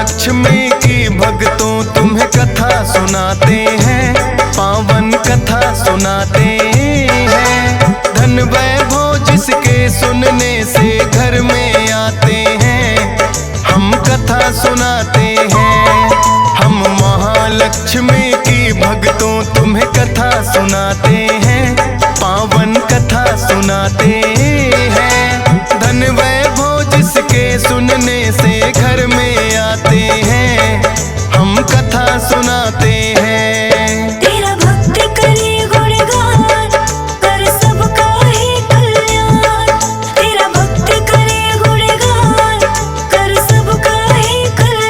महालक्ष्मी की भक्तों तुम्हें कथा सुनाते हैं, पावन कथा सुनाते हैं। धन वैभव जिसके सुनने से घर में आते हैं, हम कथा सुनाते हैं। हम महालक्ष्मी की भक्तों तुम्हें कथा सुनाते हैं, पावन कथा सुनाते हैं। धन वैभव जिसके सुनने से घर में आते हैं, हम कथा सुनाते हैं। तेरा भक्त करे गुणगान, कर सबका ही कल्याण। तेरा भक्त करे गुणगान, कर सबका ही कल्याण।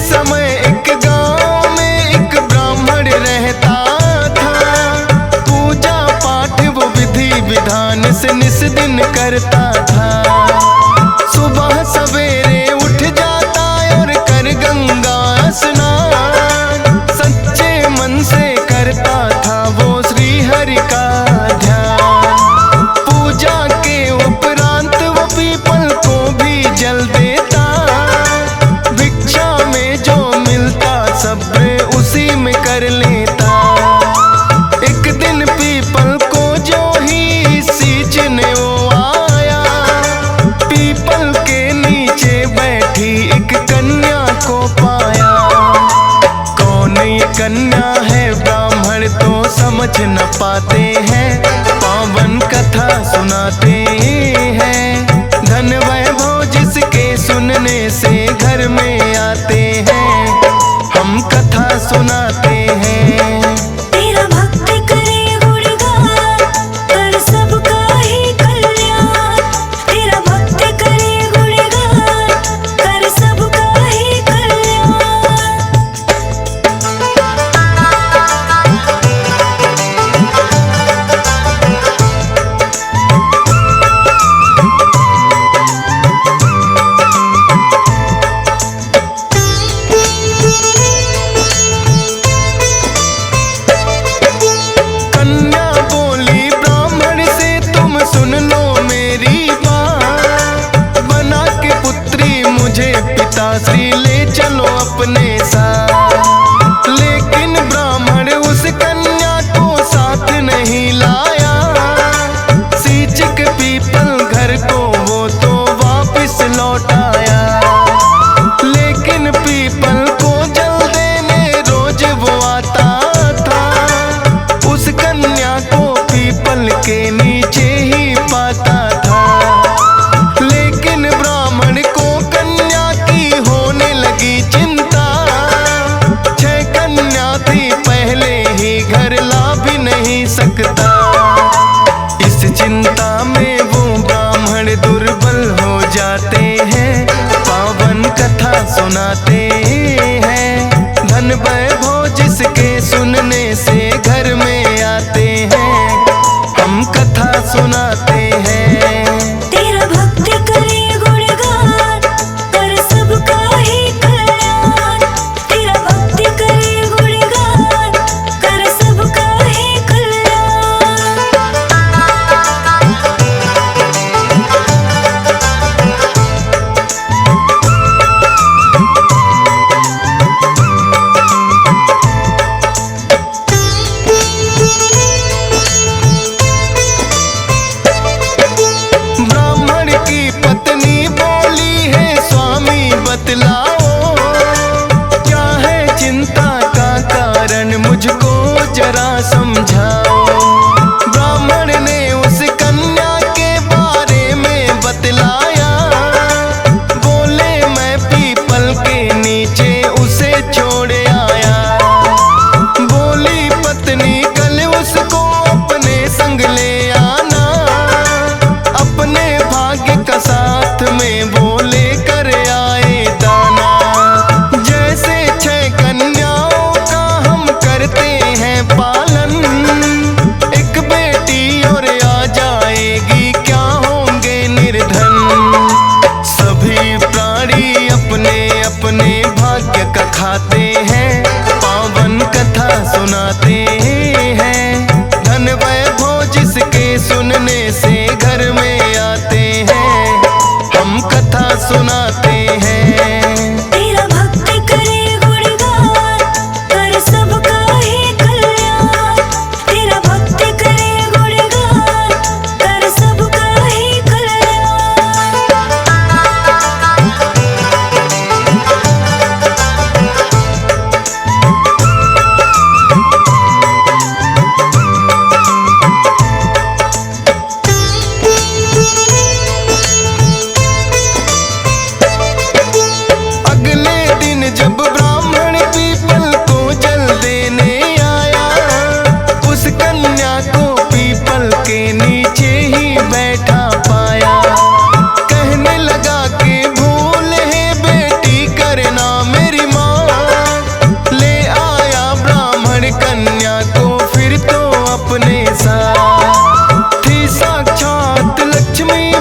समय एक गांव में एक ब्राह्मण रहता था। पूजा पाठ वो विधि विधान से निस दिन करता था। सुबह सवेरे उठ जाता और कर गंगा स्नान। सच्चे मन से करता था वो श्री हरि का ध्यान। पूजा के उपरांत वो पीपल को भी जल देता। जो मिलता सब्र उसी में कर लेता। एक दिन पीपल को जो ही सींचने वो आया, पीपल के नीचे बैठी एक कन्या को पाया। कौन ये कन्या है ब्राह्मण तो समझ न पाते हैं, पावन कथा सुनाते हैं। धन वैभव जिसके सुनने से घर में आते हैं, हम कथा सुनाते हैं। तेरा भक्त करे गुणगान, कर सबका ही कल्याण। तेरा भक्त करे गुणगान, कर सबका ही कल्याण। पिताश्री ले चलो अपने साथ। लेकिन ब्राह्मण उस कन्या को साथ नहीं लाया। सींच के पीपल घर को वो तो वापस लौटाया। लेकिन पीपल को जल देने रोज वो आता था। उस कन्या को पीपल के नीचे ही पाता था। लेकिन ब्राह्मण को कन्या की होने लगी चिंता। 6 कन्या थी पहले ही घर ला भी नहीं सकता। इस चिंता में वो ब्राह्मण दुर्बल हो जाते हैं, पावन कथा सुनाते हैं। धन वैभव जिसके सुनने से घर में आते हैं, हम कथा सुनाते हैं। तेरा भक्त करे गुणगान, कर सबका ही कल्याण। तेरा भक्त करे गुणगान, कर सबका ही कल्याण।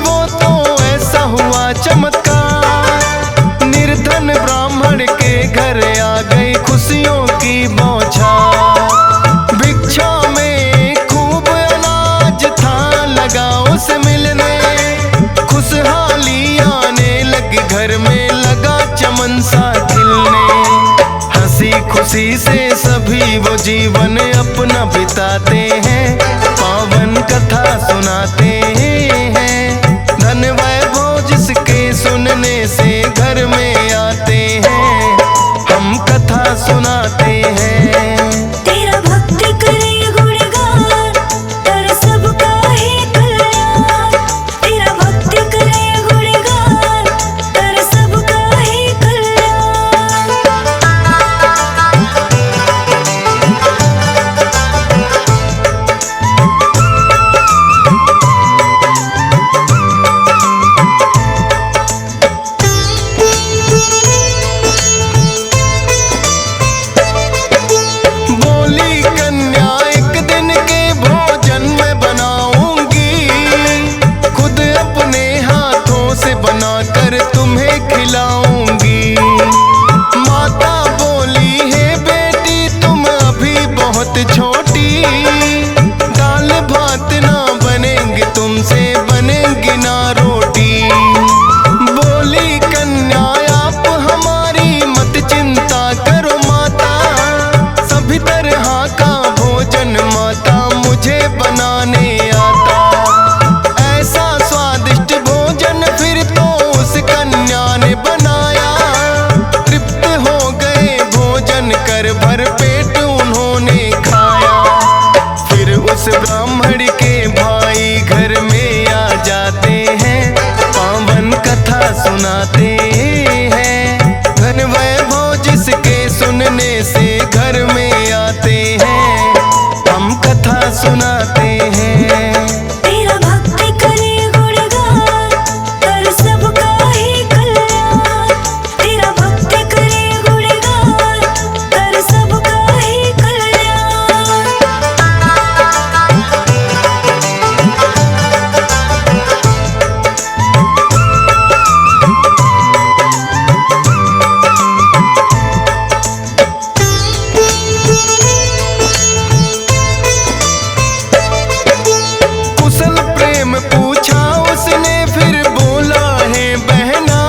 वो तो ऐसा हुआ चमत्कार, निर्धन ब्राह्मण के घर आ गई खुशियों की बौछार। भिक्षा में खूब अनाज था लगा उसे मिलने, खुशहाली आने लगी घर में लगा चमन सा खिलने। हंसी खुशी से सभी वो जीवन अपना बिताते हैं, पावन कथा सुनाते हैं। धन वैभव जिसके सुनने से घर में आते हैं, हम कथा सुनाते हैं। तेरा भक्ति करे गुणगान कर सबका ही कल्याण। तेरा भक्ति करे गुणगान कर सबका ही कल्याण। बोली कन्या एक दिन के भोजन में बनाऊंगी, खुद अपने हाथों से बनाकर तुम्हें खिलाऊंगी। माता बोली है बेटी तुम अभी बहुत छोटी, दाल भात ना बनेंगे तुमसे बनेंगी ना रोटी। बोली कन्या आप हमारी मत चिंता करो माता, सभी तरह का भोजन माता मुझे बनाने आता। ऐसा स्वादिष्ट भोजन फिर तो उस कन्या ने बनाया, तृप्त हो गए भोजन कर भर पेट उन्होंने खाया। फिर उस ब्राह्मण के भाई घर में आ जाते हैं, पावन कथा सुनाते हैं। धन वैभव जिसके सुनने से घर में आते हैं, हम कथा सुनाते हैं। तेरा भक्ति करे गुणगान कर सबका ही कल्याण। तेरा भक्ति करे गुणगान कर सबका ही कल्याण। कुशल प्रेम पूछा उसने फिर बोला है बहना,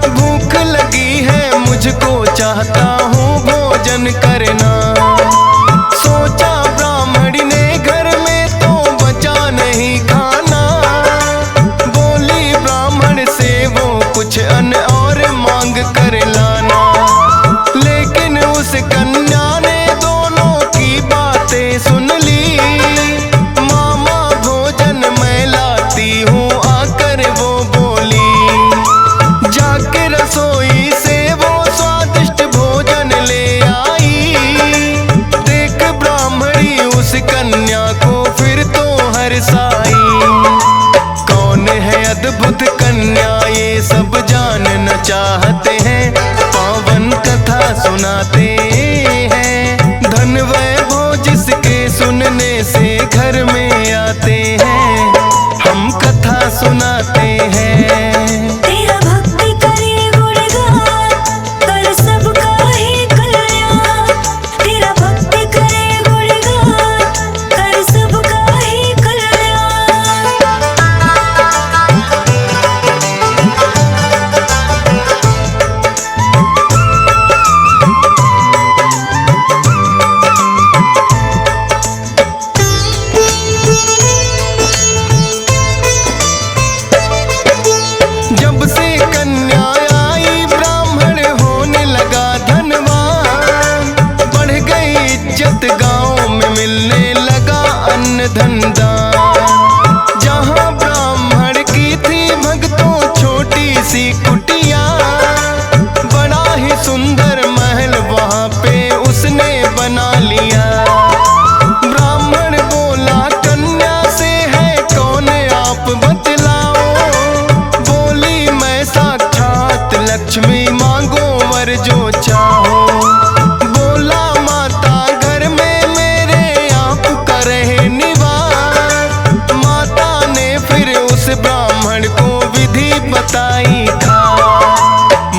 भूख लगी है मुझको चाहता हूँ भोजन करना। सोचा ब्राह्मणी ने घर में तो बचा नहीं खाना, बोली ब्राह्मण से वो कुछ अन्न और मांग कर लाना। लेकिन उस कन्या ने दोनों की बातें सुन ली, मामा भोजन मैं लाती हूँ आकर वो बोली। जाके रसोई से वो स्वादिष्ट भोजन ले आई, देख ब्राह्मणी उस कन्या को फिर तो हर्षाई। कौन है अद्भुत कन्या ये सब जानना चाहते हैं, पावन कथा सुनाते हैं। धन वैभव जिसके सुनने से घर में आते हैं, हम कथा सुनाते हैं। तेरा भक्ति करे गुणगान कर सबका ही कल्याण। तेरा भक्ति करे गुणगान कर सबका ही कल्याण। बताई खा।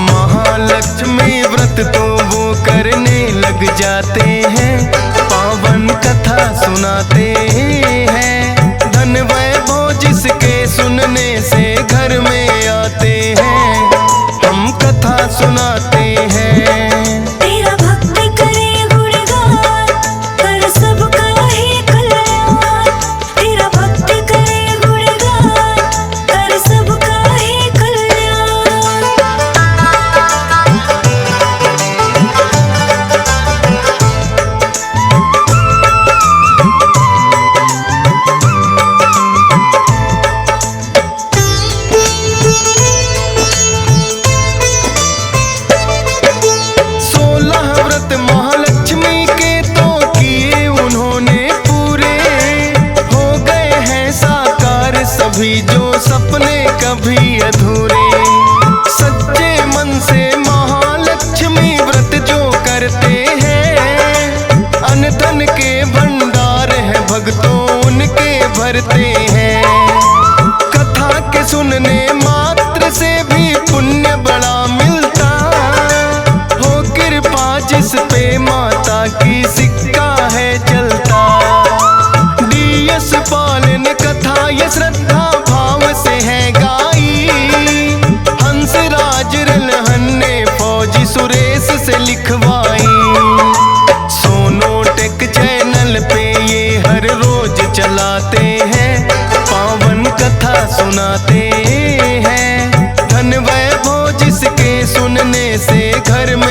महालक्ष्मी व्रत तो वो करने लग जाते हैं, पावन कथा सुनाते हैं। धन वैभव जिसके सुनने से घर में आते हैं, हम कथा सुनाते हैं। तेरा भक्त करे गुणगान, कर सबका ही कल्याण। तेरा भक्त करे गुणगान, कर सबका ही कल्याण। महालक्ष्मी के तो किए उन्होंने पूरे, हो गए हैं साकार सभी जो सपने कभी अधूरे। सच्चे मन से महालक्ष्मी व्रत जो करते हैं, अन्न धन के भंडार है भक्तों उनके भरते हैं। कथा के सुनने मात्र से भी पुण्य बड़ा मिलता, हो कृपा जिस पे माता की सिक्का है चलता। डीएस पालन कथा ये श्रद्धा भाव से है गाई, हंसराज रलहन ने फौजी सुरेश से लिखवाई। सोनोटेक चैनल पे ये हर रोज चलाते हैं, पावन कथा सुनाते हैं। धन वैभव जिसके सुनने से घर में